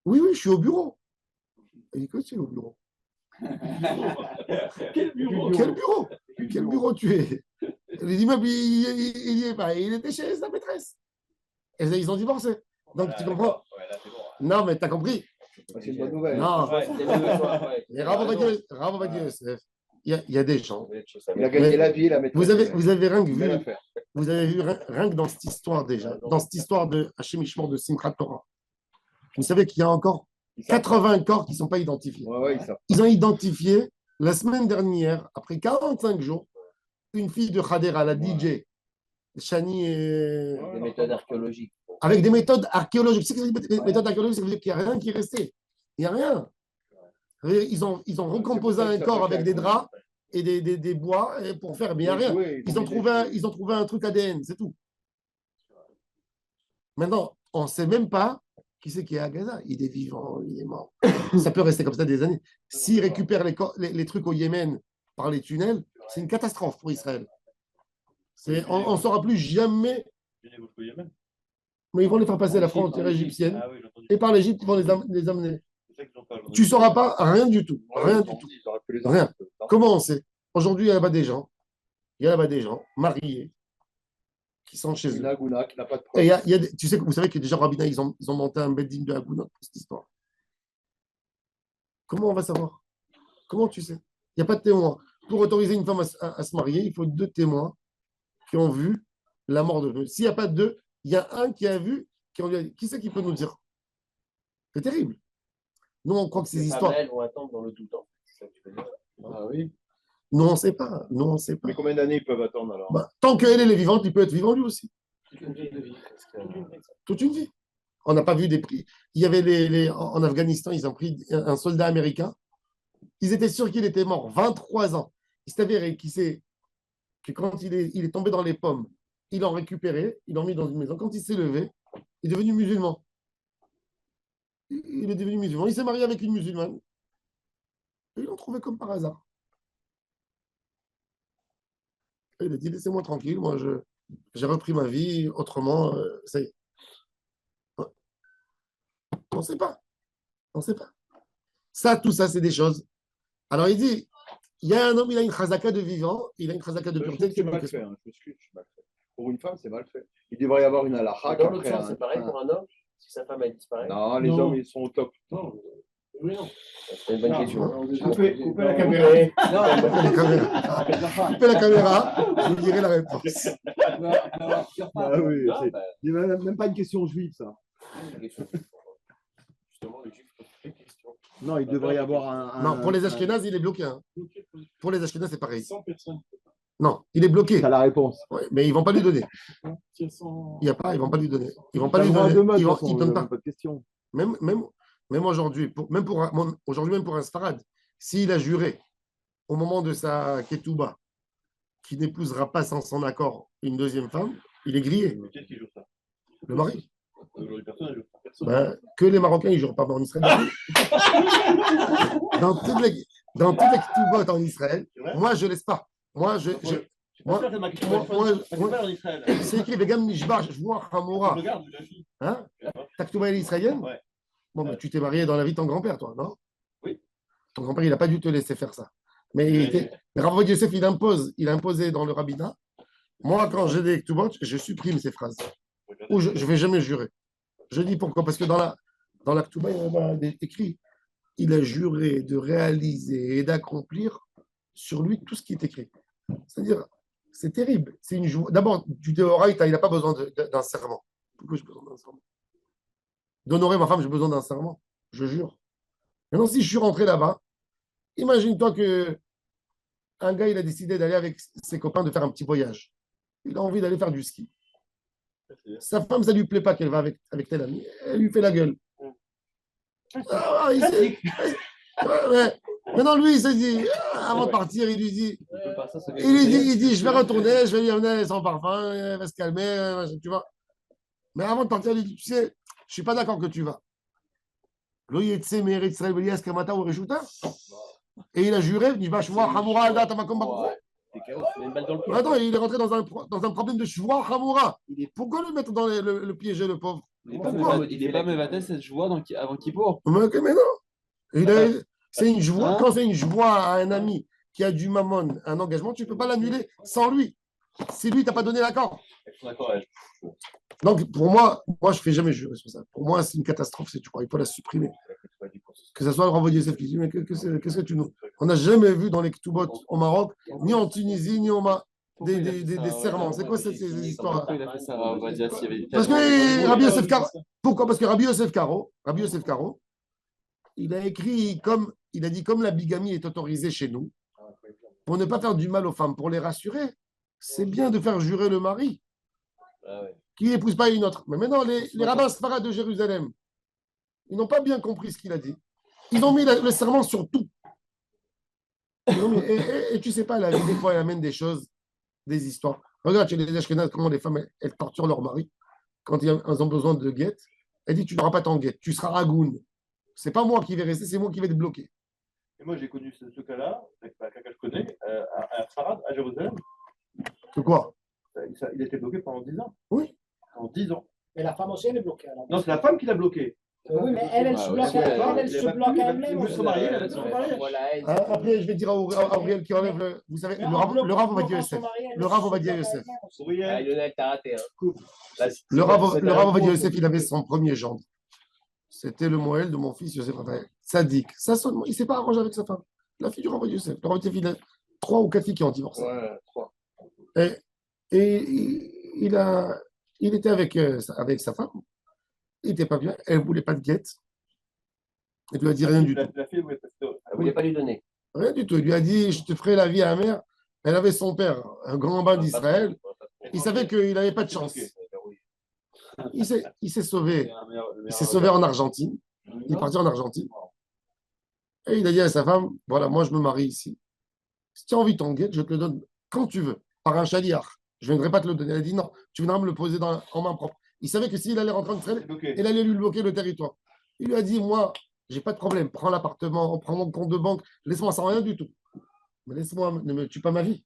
oui, je suis au bureau. Il dit quoi, tu es au bureau? Quel bureau? Quel bureau tu es? L'immeuble, il n'y est pas. Il était chez sa maîtresse. Et ils ont divorcé. Donc, tu comprends? Non, mais tu as compris. C'est une bonne nouvelle. Non. Mais Rav Ovadia Yosef, il y a des gens. Il a gagné la vie, la maîtresse. Vous avez rien que dans cette histoire déjà, dans cette histoire de Hachem Ishmor de Simchat Torah. Vous savez qu'il y a encore 80 corps qui ne sont pas identifiés. Ils ont identifié la semaine dernière, après 45 jours, une fille de Hadera, la DJ, Chani et... Des méthodes archéologiques. Avec des méthodes archéologiques. C'est que des méthodes archéologiques, ça veut dire qu'il n'y a rien qui est resté. Il n'y a rien. Ils ont recomposé un corps avec des draps et des bois pour faire, mais il n'y a rien. Ils ont trouvé un truc ADN, c'est tout. Maintenant, on ne sait même pas qui c'est qui est à Gaza. Il est vivant, il est mort. Ça peut rester comme ça des années. S'ils récupèrent les trucs au Yémen par les tunnels, c'est une catastrophe pour Israël. On ne saura plus jamais. Mais ils vont les faire passer à la frontière égyptienne. Et par l'Égypte, ils vont les amener. Tu ne sauras pas rien du tout. Rien du tout. Rien. Comment on sait? Aujourd'hui, il y a là-bas des gens. Il y a là-bas des gens mariés qui sont chez eux. Laguna qui n'a pas de Et vous savez que déjà, Rabbina, ils ont monté un bedding de Laguna pour cette histoire. Comment on va savoir? Comment tu sais? Il n'y a pas de témoin. Pour autoriser une femme à se marier, il faut 2 témoins qui ont vu la mort de l'autre. S'il n'y a pas de 2, il y a un qui a vu, qui c'est qui peut nous dire? C'est terrible. Nous, on croit que ces histoires. Elles vont attendre dans le tout temps. C'est ça que tu veux dire. Ah oui. Nous, on ne sait pas. Nous, on sait pas. Mais combien d'années ils peuvent attendre alors? Tant qu'elle est vivante, il peut être vivant lui aussi. Toute une vie. On n'a pas vu des prix. Il y avait en Afghanistan, ils ont pris un soldat américain. Ils étaient sûrs qu'il était mort. 23 ans. Il s'est avéré que quand il est tombé dans les pommes, ils l'ont récupéré, ils l'ont mis dans une maison. Quand il s'est levé, il est devenu musulman. Il est devenu musulman. Il s'est marié avec une musulmane. Et ils l'ont trouvé comme par hasard. Et il a dit, laissez-moi tranquille, moi j'ai repris ma vie autrement, ça y est. On ne sait pas. On ne sait pas. Ça, tout ça, c'est des choses. Alors il dit, il y a un homme, il a une chazaka de vivant, il a une chazaka de pureté. C'est mal fait. Je m'excuse, c'est mal fait. Pour une femme, c'est mal fait. Il devrait y avoir une halakha. Dans l'autre sens, c'est pareil pour un homme. Si sa femme elle disparaît. Non, les hommes, ils sont au top. Non. C'est une bonne question. Coupez la caméra. Coupez la caméra, je vous dirai la réponse. Ah oui, c'est même pas une question juive, ça. Justement, les juifs posent des questions. Non, il devrait y avoir un. Non, pour les Ashkénazes, il est bloqué. Hein. Pour les Ashkénazes, c'est pareil. 100 personnes. Non, il est bloqué. T'as la réponse. Ouais, mais ils ne vont pas lui donner. Si elles sont- Il n'y a pas, ils ne vont pas lui donner. Ils ne vont pas T'as lui le droit donner. de mode, Ils de ne toute façon, donnent pas. pas de question. Même aujourd'hui, aujourd'hui, même pour un Sfarad, s'il a juré au moment de sa ketouba qu'il n'épousera pas sans son accord une deuxième femme, il est grillé. Qu'est-ce qui joue ça? Le mari. Aujourd'hui, personne ne joue. Personne. Ben, que les Marocains, ils ne joueront pas en Israël. Dans toutes les ketoubotes en Israël, moi, je ne laisse pas. Moi, Je suis pas sûr que ma question moi- en Israël. c'est écrit, Vegam Nishbar, je vois Hamora. Regarde, la fille. Hein? Ta ketouba, elle est israélienne? Ouais. Bon, ben, tu t'es marié dans la vie de ton grand-père, toi, non? Oui. Ton grand-père, il n'a pas dû te laisser faire ça. Mais Rav Ovadia Yosef, il a imposé dans le rabbinat. Moi, quand j'ai des ketubot, je supprime ces phrases. Ou je ne vais jamais jurer. Je dis pourquoi? Parce que dans la ketouba, il y a écrit, il a juré de réaliser et d'accomplir sur lui tout ce qui est écrit. C'est-à-dire, c'est terrible. C'est une joie. D'abord, du Deoraita, il n'a pas besoin d'un serment. Pourquoi j'ai besoin d'un serment? D'honorer ma femme, j'ai besoin d'un serment. Je jure. Maintenant, si je suis rentré là-bas, imagine-toi que un gars, il a décidé d'aller avec ses copains de faire un petit voyage. Il a envie d'aller faire du ski. Sa femme, ça ne lui plaît pas qu'elle va avec tel ami. Elle lui fait la gueule. Ouais. Maintenant, lui, il s'est dit, avant de partir, il lui dit, je vais retourner, je vais lui amener son parfum, elle va se calmer, tu vois. Mais avant de partir, il lui dit, tu sais, je ne suis pas d'accord que tu vas. Et il a juré, il va Attends, il est rentré dans un problème de Shvoa Hamura. Pourquoi le mettre dans le piéger, le pauvre? Il n'est pas Mevatel cette joie avant Kippour. Mais non. C'est une joie. Quand c'est une joie à un ami qui a du mammon, un engagement, tu ne peux pas l'annuler sans lui. Si lui, tu n'as pas donné l'accord. Donc, pour moi, je ne fais jamais jurer sur ça. Pour moi, c'est une catastrophe, c'est tu crois. Il faut la supprimer. Que ce soit le Rav Ovadia Yosef qui dit, mais qu'est-ce que tu nous. On n'a jamais vu dans les Ketubot au Maroc, ni en Tunisie, ni au Maroc, des serments. C'est quoi ces histoires? Pourquoi il a fait ça, Rav Ovadia, s'il y avait Parce que Rabbi Yosef Karo. Pourquoi? Parce que Rabbi Yosef Karo, il a écrit il a dit comme la bigamie est autorisée chez nous, pour ne pas faire du mal aux femmes, pour les rassurer, c'est bien de faire jurer le mari. Ah ouais. Qui n'épouse pas une autre. Mais maintenant, les rabbins sfarades de Jérusalem, ils n'ont pas bien compris ce qu'il a dit. Ils ont mis le serment sur tout. Et tu sais pas, la vie, des fois, elle amène des choses, des histoires. Regarde, chez les Ashkénazes, comment les femmes, elles torturent leur mari quand elles ont besoin de guette. Elle dit, tu n'auras pas ton guette, tu seras ragoun. C'est pas moi qui vais rester, c'est moi qui vais te bloquer. Et moi, j'ai connu ce cas-là, avec quelqu'un que je connais, à Farad, à Jérusalem. C'est quoi? Il a été bloqué pendant 10 ans. Oui. Pendant 10 ans. Mais la femme aussi, elle est bloquée. Alors. Non, c'est la femme qui l'a bloqué. Oui, mais elle se bloque, elle se bloque elle-même. Après, je vais dire à Auriel qui enlève le. Vous savez, le Rav Ovadia Yosef. Le Rav Ovadia Yosef. Lionel, t'as raté. Hein. Le Rav Ovadia Yosef, il avait son premier gendre. C'était le Moël de mon fils Yosef Raphaël. Sadique. Ça sonne, il ne s'est pas arrangé avec sa femme. La fille du Rav Ovadia Yosef. Le Rav Ovadia Yosef, il a 3 ou 4 filles qui ont divorcé. Ouais, 3. Et il était avec sa femme. Il n'était pas bien. Elle ne voulait pas de guette. Il lui a dit rien du tout. La fille, oui, Elle ne voulait pas lui donner. Rien du tout. Il lui a dit, je te ferai la vie amère. Elle avait son père, un grand bain d'Israël. Il savait qu'il n'avait pas de chance. Il s'est sauvé. Il s'est sauvé en Argentine. Il est parti en Argentine. Et il a dit à sa femme, voilà, moi je me marie ici. Si tu as envie de ton guette, je te le donne quand tu veux, par un chaliard. Je ne viendrai pas te le donner. Elle a dit non, tu viendras me le poser en main propre. Il savait que s'il allait rentrer en Israël, il allait lui bloquer le territoire. Il lui a dit, moi, j'ai pas de problème, prends l'appartement, prends mon compte de banque, laisse-moi sans rien du tout. Mais laisse-moi, ne me tue pas ma vie.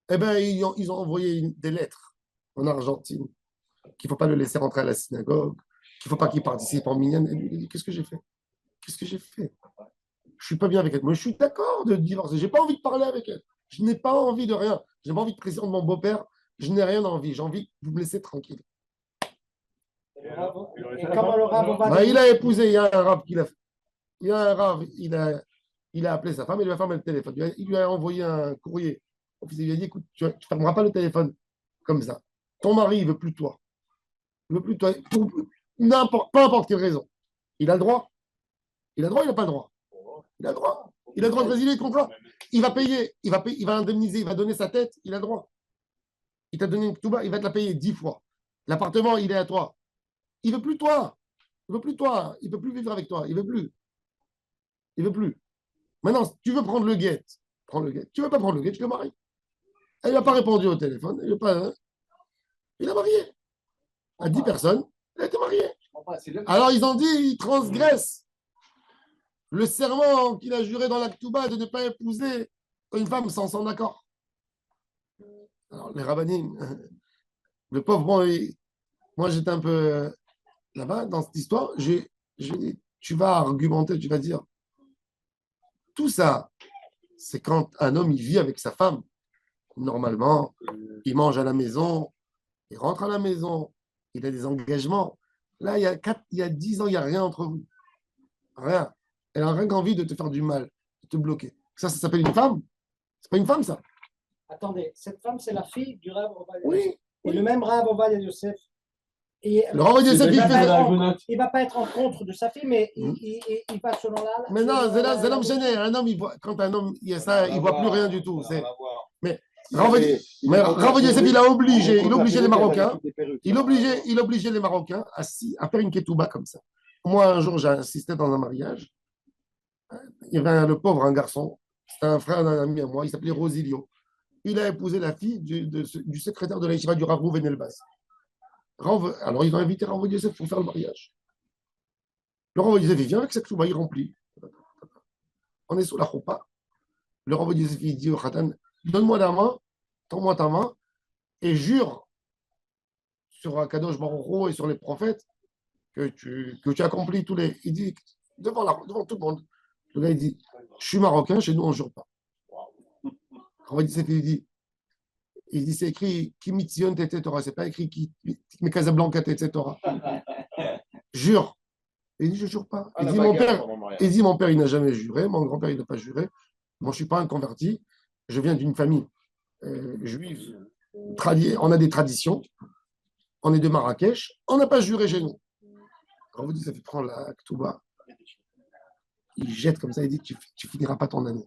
Eh bien, ils ont envoyé des lettres en Argentine, qu'il ne faut pas le laisser rentrer à la synagogue, qu'il ne faut pas qu'il participe en minyan. Et lui, il a dit, qu'est-ce que j'ai fait? Qu'est-ce que j'ai fait? Je ne suis pas bien avec elle. Moi, je suis d'accord de divorcer. Je n'ai pas envie de parler avec elle. Je n'ai pas envie de rien. Je n'ai pas envie de pression de mon beau-père. Je n'ai rien envie. J'ai envie de vous me laisser tranquille. Et comment le Rav va Il a épousé, il y a un Rav qui l'a fait. Il y a un Rav, il a appelé sa femme et lui a fermé le téléphone. Il lui a envoyé un courrier. Il lui a dit, écoute, tu ne fermeras pas le téléphone comme ça. Ton mari, il ne veut plus de toi. Il ne veut plus de toi. Pour peu importe quelle raison. Il a le droit. Il a le droit, il n'a pas le droit. Il a le droit. Il a le droit de résilier le contrat. Il va payer, il va indemniser, il va donner sa tête, il a le droit. Il t'a donné une touba, il va te la payer 10 fois. L'appartement, il est à toi. Il ne veut plus de toi. Il ne veut plus de toi. Il ne peut plus vivre avec toi. Il ne veut plus. Il ne veut plus. Maintenant, si tu veux prendre le guet, prends le guet. Tu ne veux pas prendre le guet, tu le maries. Elle n'a pas répondu au téléphone. Il a marié. À 10 personnes, elle a été mariée. Alors, ils ont dit, il transgresse le serment qu'il a juré dans l'Aktouba de ne pas épouser une femme sans son accord. Alors, les rabbinim, le pauvre, moi j'étais un peu là-bas dans cette histoire, j'ai dit, tu vas argumenter, tu vas dire, tout ça, c'est quand un homme il vit avec sa femme. Normalement, il mange à la maison, il rentre à la maison, il a des engagements. Là, il y a 10 ans, il n'y a rien entre vous. Rien. Elle n'a rien qu'envie de te faire du mal, de te bloquer. Ça s'appelle une femme? C'est pas une femme, ça. Attendez, cette femme, c'est la fille du Rav Ovadia Oui. Yosef. Et le même Rav Ovadia Yosef. Le Rav Ovadia Yosef, il ne va pas être en contre de sa fille, mais il va selon la. Mais non, c'est l'homme gêné. Un homme, quand un homme, il y a ça, il ne voit plus rien du tout. Mais Rav Ovadia Yosef, il a obligé les Marocains. Il obligeait les Marocains à faire une ketouba comme ça. Moi, un jour, j'ai assisté dans un mariage. Il y avait le pauvre, un garçon. C'était un frère d'un ami à moi. Il s'appelait Rosilio. Il a épousé la fille du secrétaire de la Yeshiva du Rav Rouven Elbaz. Alors, ils ont invité Rav Ovadia Yosef pour faire le mariage. Le Rav Ovadia Yosef, il vient avec sa ketouba, il remplit. On est sous la choupa. Le Rav Ovadia Yosef, il dit au Khatan, donne-moi la main, tends-moi ta main, et jure sur Akadosh Baruch Hu et sur les prophètes que tu accomplis tous les. Il dit, devant tout le monde, le gars, il dit, je suis marocain, chez nous, on ne jure pas. Il dit, c'est écrit Kimitzion Tete Torah, c'est pas écrit Casablanca Tete Torah. Jure. Il dit, je ne jure pas. Il dit, mon père, il n'a jamais juré, mon grand-père, il n'a pas juré. Moi, je ne suis pas un converti. Je viens d'une famille juive. On a des traditions. On est de Marrakech. On n'a pas juré chez nous. On vous dit, ça fait prendre la Ktouba. Il jette comme ça, il dit, tu finiras pas ton année.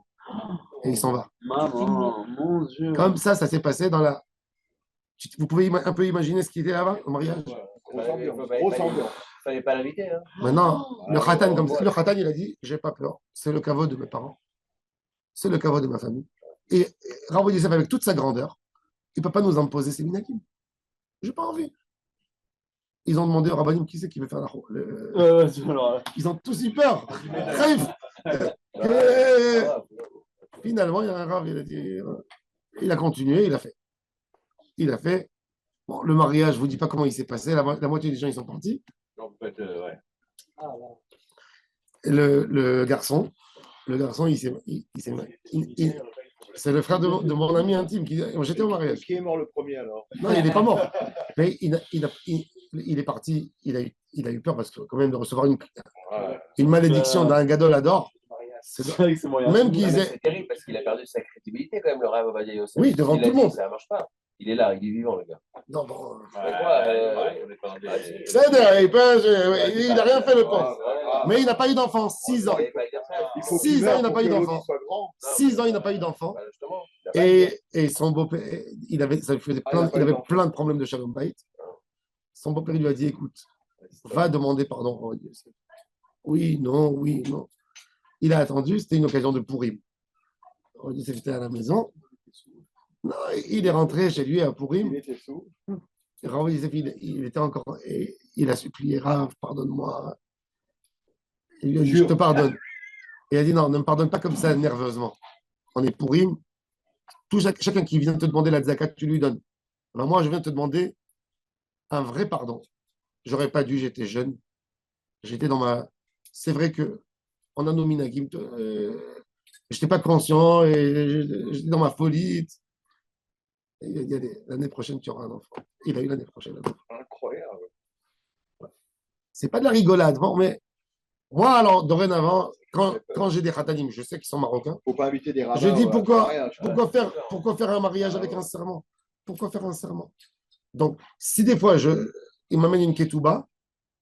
Et il s'en va. Maman, mon Dieu. Comme ça s'est passé dans la Vous pouvez un peu imaginer ce qui était avant, au mariage? Grosse ambiance. Fallait pas l'inviter. Hein. Maintenant, le khatan, comme ça, le khatan, il a dit, j'ai pas peur. C'est le caveau de mes parents. C'est le caveau de ma famille. Et Rav Yosef, avec toute sa grandeur, il ne peut pas nous imposer ses minakim. J'ai pas envie. Ils ont demandé au rabbinim qui c'est qui veut faire ils ont tous eu peur. Finalement, il y a un Rav, il a dit, il a continué, il a fait. Il a fait. Bon, le mariage, je ne vous dis pas comment il s'est passé. La moitié des gens, ils sont partis. Donc, peut-être, ouais. Et le garçon, c'est le frère de mon ami intime qui j'étais au mariage. Qui est mort le premier alors? Non, il n'est pas mort. Mais il est parti, il a eu peur parce que quand même de recevoir une malédiction d'un gadol ador. C'est vrai que c'est moyen. Même qu'ils C'est terrible parce qu'il a perdu sa crédibilité quand même, le Rav Ovadia Yosef. Oui, devant tout le monde. Ça ne marche pas. Il est là, il est vivant, le gars. Non, bon. C'est il n'a rien fait le pauvre. Mais il n'a pas eu d'enfant, 6 ans. 6 ans, il n'a pas eu d'enfant. 6 ans, il n'a pas eu d'enfant. Et son beau-père, il avait plein de problèmes de Shalom Bayit. Son beau-père lui a dit, écoute, va demander pardon. Oui, non. Il a attendu, c'était une occasion de Pourim. C'était à la maison. Non, il est rentré chez lui à Pourim. Il était encore. Et il a supplié, Rav, pardonne-moi. Il lui a dit, je te pardonne. Et il a dit, non, ne me pardonne pas comme ça, nerveusement. On est Pourim. Chacun qui vient te demander la zakat, tu lui donnes. Alors moi, je viens te demander un vrai pardon. J'aurais pas dû, j'étais jeune. J'étais dans ma. C'est vrai que on a nos minagim. Je n'étais pas conscient et j'étais dans ma folie. Il y a l'année prochaine, tu auras un enfant. Il a eu l'année prochaine un enfant. Incroyable. C'est pas de la rigolade, bon, mais moi, alors, dorénavant, quand j'ai des khatanim, je sais qu'ils sont marocains. Faut pas inviter des rabbins. Je dis pourquoi faire un mariage avec un serment? Pourquoi faire un serment? Donc, si des fois, il m'amène une ketouba,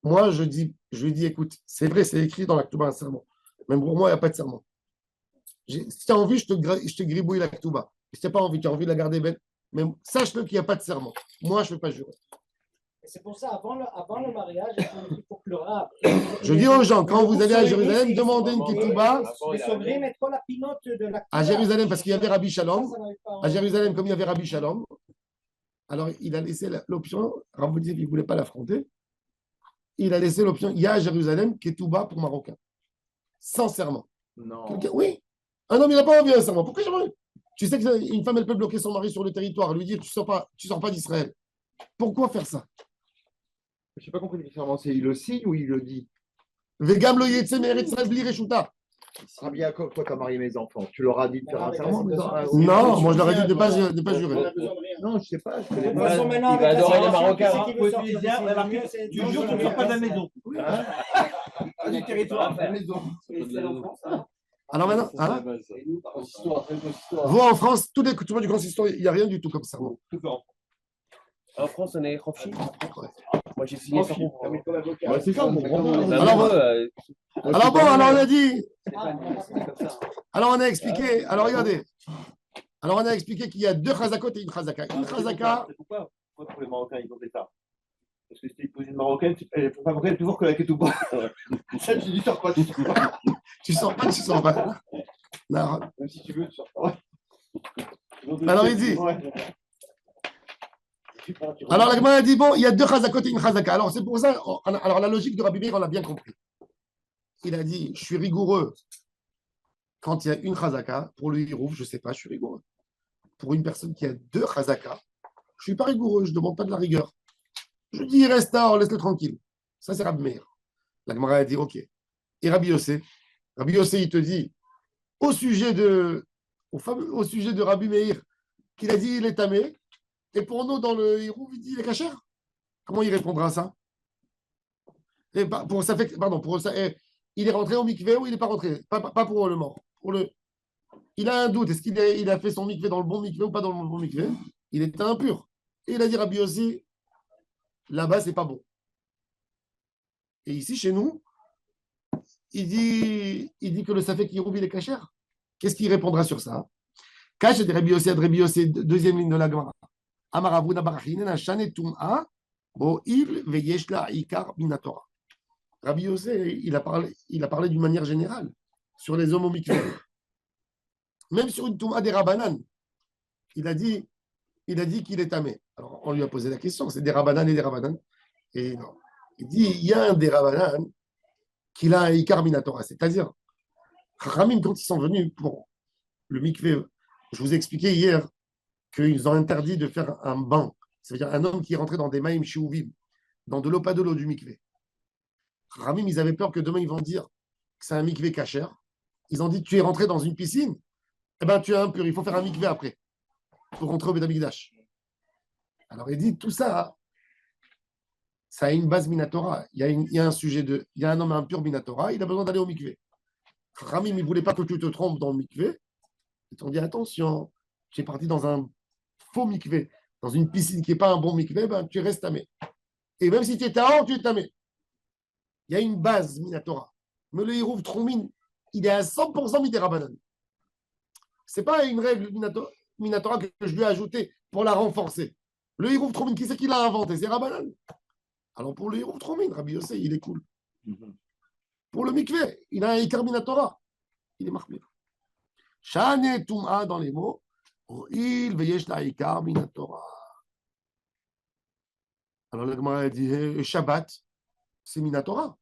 moi, je lui dis, écoute, c'est vrai, c'est écrit dans la ketouba un serment. Même pour moi, il n'y a pas de serment. Si tu as envie, je te gribouille la ketouba. Si tu n'as pas envie, tu as envie de la garder belle. Mais sache-le qu'il n'y a pas de serment. Moi, je ne peux pas jurer. C'est pour ça, avant le mariage, il faut que le rab. Je dis aux gens, quand vous allez à Jérusalem, demandez une ketouba à Jérusalem, parce qu'il y avait Rabbi Shalom. À Jérusalem, comme il y avait Rabbi Shalom, alors il a laissé l'option, Rabbi disait qu'il ne voulait pas l'affronter, il a laissé l'option, il y a à Jérusalem ketouba pour Marocains. Sans serment. Non. Oui. Un homme, il n'a pas envie d'un serment. Pourquoi j'aimerais? Tu sais qu'une femme, elle peut bloquer son mari sur le territoire, lui dire, tu ne sors pas d'Israël. Pourquoi faire ça? Je n'ai pas compris différemment. C'est il le signe ou il le dit? Vegam lo yetse me'eretz Israël bli reshuta. Rabbi Yaakov, toi, tu as marié mes enfants. Tu leur as dit de faire un serment? Non, moi je leur ai dit de ne pas jurer. Non, je ne sais pas. Il va adorer les Marocains. Du jour, tu ne sors pas de la maison. Du territoire. Alors maintenant, vous en France, tous les coutumes du consistoire, il n'y a rien du tout comme ça. En France, on est Khofchi. Moi, j'ai signé ça. C'est ça, mon grand. Alors bon, alors on a dit. Alors on a expliqué. Alors regardez. Alors on a expliqué qu'il y a 2 chazakot et une chazaka. Une chazaka. Pourquoi pour les Marocains, ils ont fait ça? Parce que si tu poses une Marocaine, pour pas Marocaine, toujours que la ketouba. Ça, tu dis, sors pas. Tu sors pas. Non. Même si tu veux, tu sors pas. Alors il dit. Alors la Gemara a dit, bon, il y a 2 chazakot et une chazaka. Alors c'est pour ça, alors la logique de Rabbi Meir, on l'a bien compris. Il a dit, je suis rigoureux quand il y a une chazaka. Pour le hirouf, je ne sais pas, je suis rigoureux. Pour une personne qui a 2 chazaka, je ne suis pas rigoureux, je ne demande pas de la rigueur. Je dis, reste là, laisse-le tranquille. Ça, c'est Rabbi Meir. La Gemara a dit, ok. Et Rabbi Yossé, il te dit, au sujet de Rabbi Meir, qu'il a dit, il est tamé. Et pour nous, dans le hirouf, il dit, il est cachère. Comment il répondra à ça? Et pour ça, il est rentré au mikvé ou il n'est pas rentré? Pas pour le mort. Il a un doute. Est-ce qu'il a fait son mikvé dans le bon mikvé ou pas dans le bon mikvé? Il était impur. Et il a dit, Rabbi aussi, là-bas, c'est pas bon. Et ici, chez nous, il dit que le safek hirouf, il est cachère. Qu'est-ce qu'il répondra sur ça? Cache de Rabbi Yossi, deuxième ligne de la Gemara. Amaravuna barachinena shane tum'a, bo il veyesh la ikar minatora. Rabbi Yossé, il a parlé d'une manière générale sur les hommes au mikvé. Même sur une tum'a des rabanan, il a dit qu'il est tamé. Alors, on lui a posé la question, c'est des rabanan et des rabanan. Et non. Il dit, il y a un des rabanan qui a un ikar minatora, c'est-à-dire, Ramim, quand ils sont venus pour le mikvé, je vous ai expliqué hier qu'ils ont interdit de faire un bain, c'est-à-dire un homme qui est rentré dans des maïm shiouvim, dans de l'eau, pas de l'eau, du mikvé. Ramim, ils avaient peur que demain ils vont dire que c'est un mikvé cachère. Ils ont dit, tu es rentré dans une piscine, eh ben tu es impur, il faut faire un mikvé après, pour rentrer au Beth Amikdash. Alors il dit, tout ça, ça a une base minatora. Il y a un sujet il y a un homme impur minatora, il a besoin d'aller au mikvé. Ramim, il ne voulait pas que tu te trompes dans le mikvé. Ils t'ont dit, attention, tu es parti dans un faux mikvé, dans une piscine qui n'est pas un bon mikvé, ben, tu restes tamé. Et même si tu es tahor, tu es tamé. Il y a une base minatora. Mais le hirouv tromin, il est à 100% midérabanan. Ce n'est pas une règle minatora que je lui ai ajoutée pour la renforcer. Le hirouv tromin, qui c'est qui l'a inventé? C'est Rabanan. Alors pour le hirouv tromin, Rabbi Yossé, il est cool. Pour le mikvé, il a un ikar minatora. Il est marqué. Shane tum'a dans les mots. Il veyesh la ikar minatora. Alors la Gemara a dit Shabbat, c'est minatora.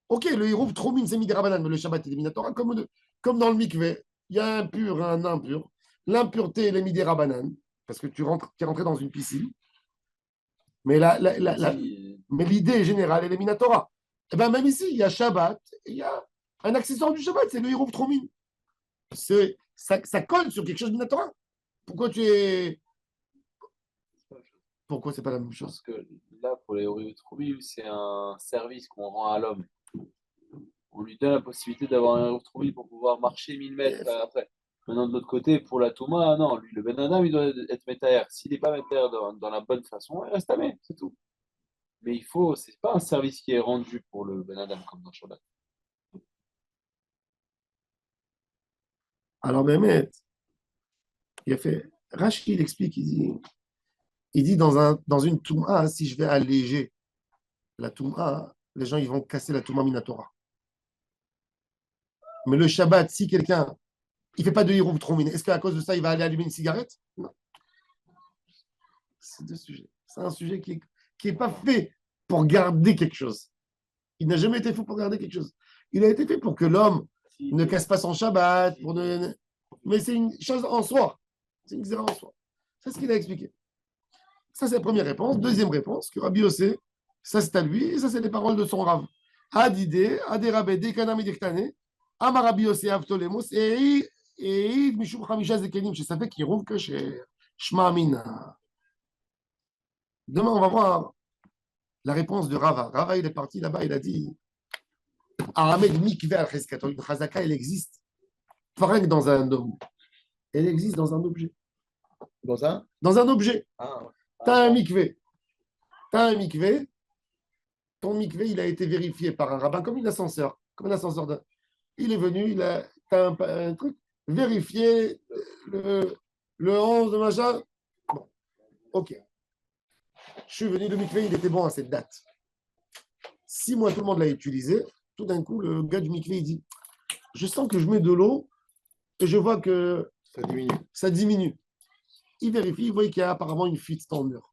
Ok, le hirouv tromin, c'est midérabanan, mais le Shabbat, il est minatora. Comme dans le mikvé, il y a un pur et un impur. L'impureté, elle est midérabanan, parce que tu es rentré dans une piscine. Mais, mais l'idée générale, elle est minatora. Et bien même ici, il y a Shabbat, il y a un accessoire du Shabbat, c'est le hirouv tromin. Ça colle sur quelque chose de minatora. Pourquoi c'est pas la même chose? Parce que là, pour les Horiotrobi, c'est un service qu'on rend à l'homme. On lui donne la possibilité d'avoir un Horiotrobi pour pouvoir marcher 1000 mètres après. Maintenant, de l'autre côté, pour la Touma, non, lui, le Ben Adam, il doit être métaillère. S'il n'est pas métaillère dans la bonne façon, il reste tamé, c'est tout. Mais c'est pas un service qui est rendu pour le Ben Adam comme dans Shabbat. Alors, Mehmet, il a fait. Rashi, il explique, il dit dans une Touma, si je vais alléger la Touma, les gens ils vont casser la Touma Minatora. Mais le Shabbat, si quelqu'un il ne fait pas de hirouv tromin, est-ce qu'à cause de ça, il va aller allumer une cigarette? Non. C'est deux sujets. C'est un sujet qui n'est pas fait pour garder quelque chose. Il n'a jamais été fait pour garder quelque chose. Il a été fait pour que l'homme ne casse pas son Shabbat. Mais c'est une chose en soi. C'est une xéra en soi. C'est ce qu'il a expliqué. Ça, c'est la première réponse. Deuxième réponse, que Rabbi Yossé, ça c'est à lui, et ça c'est les paroles de son Rav. Adide, Aderabé, Dekana Mediktane, Amarabi Yossé, Avtolemos, et Mishum Chamisha Zekenim, ça fait qu'il rouvre que chez Shma Amina. Demain, on va voir la réponse de Rava. Rava, il est parti là-bas, il a dit Aramed Mikve al Cheskato, une chazaka, elle existe. Pas rien que dans un homme. Elle existe dans un objet. Dans un objet. Tu as un mikvé. Ton mikvé, il a été vérifié par un rabbin comme un ascenseur. Il est venu, t'as un truc, vérifié le 11 de machin. Bon, ok. Je suis venu, le mikvé, il était bon à cette date. 6 mois, tout le monde l'a utilisé. Tout d'un coup, le gars du mikvé, il dit je sens que je mets de l'eau et je vois que ça diminue. Il vérifie, il voit qu'il y a apparemment une fuite dans le mur.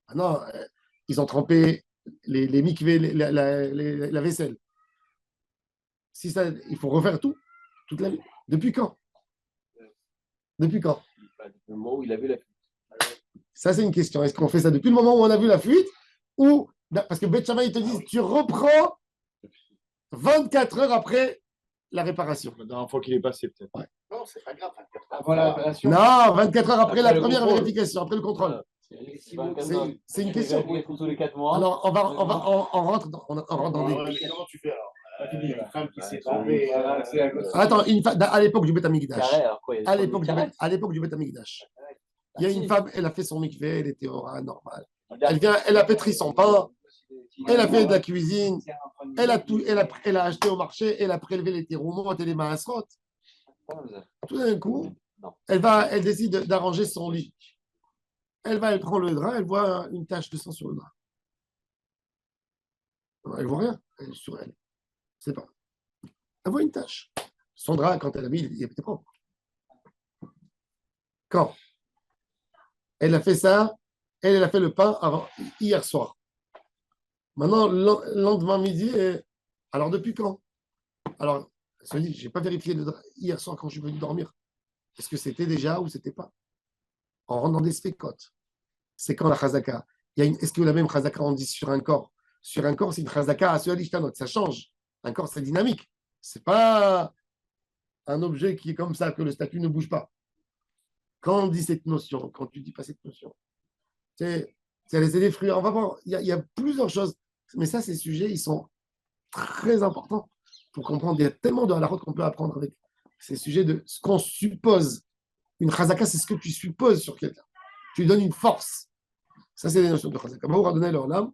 Ah non, ils ont trempé les mikvés, la vaisselle. Si ça, il faut refaire toute la vie. Depuis quand? Le moment où il a vu la fuite. Ça, c'est une question. Est-ce qu'on fait ça depuis le moment où on a vu la fuite ou parce que Beth Shammai, ils te disent tu reprends 24 heures après la réparation. La dernière fois qu'il est passé, peut-être. Ouais. Non, c'est pas grave. Avant la réparation. Non, 24 heures après la le première contrôle. vérification, après le contrôle. C'est une question. Tous les 4 mois. Alors, on rentre dans des. Comment tu fais alors Une femme qui s'est trompée. Attends, à l'époque du Beth Amikdash. Carré, alors quoi, il y a À des l'époque du Beth Amikdash. Il y a une Si. femme, elle a fait son mikvé, elle était normale. Elle a pétri son pain, elle a fait de la cuisine, elle a acheté au marché, elle a prélevé les terreaux, et les maasrot. Tout d'un coup, elle décide d'arranger son lit. elle prend le drap, elle voit une tache de sang sur le drap. Elle voit rien, elle est sur elle. C'est pas. Elle voit une tache. Son drap, quand elle a mis, il était propre. Quand elle a fait ça, elle a fait le pain hier soir. Maintenant, le lendemain midi, alors depuis quand? Alors, elle se dit, je n'ai pas vérifié hier soir quand je suis venu dormir. Est-ce que c'était déjà ou c'était pas? On rentre dans des spécotes. C'est quand la chazaka? Est-ce que la même chazaka on dit sur un corps? Sur un corps, c'est une chazaka à ça change. Un corps, c'est dynamique. Ce n'est pas un objet qui est comme ça, que le statut ne bouge pas. Quand on dit cette notion, quand tu dis pas cette notion, c'est des fruits. On va voir, il y a plusieurs choses. Mais ça, ces sujets, ils sont très importants pour comprendre. Il y a tellement de halachot qu'on peut apprendre avec ces sujets de ce qu'on suppose. Une chazaka, c'est ce que tu supposes sur quelqu'un. Tu lui donnes une force. Ça, c'est des notions de chazaka. On va donner leur âme.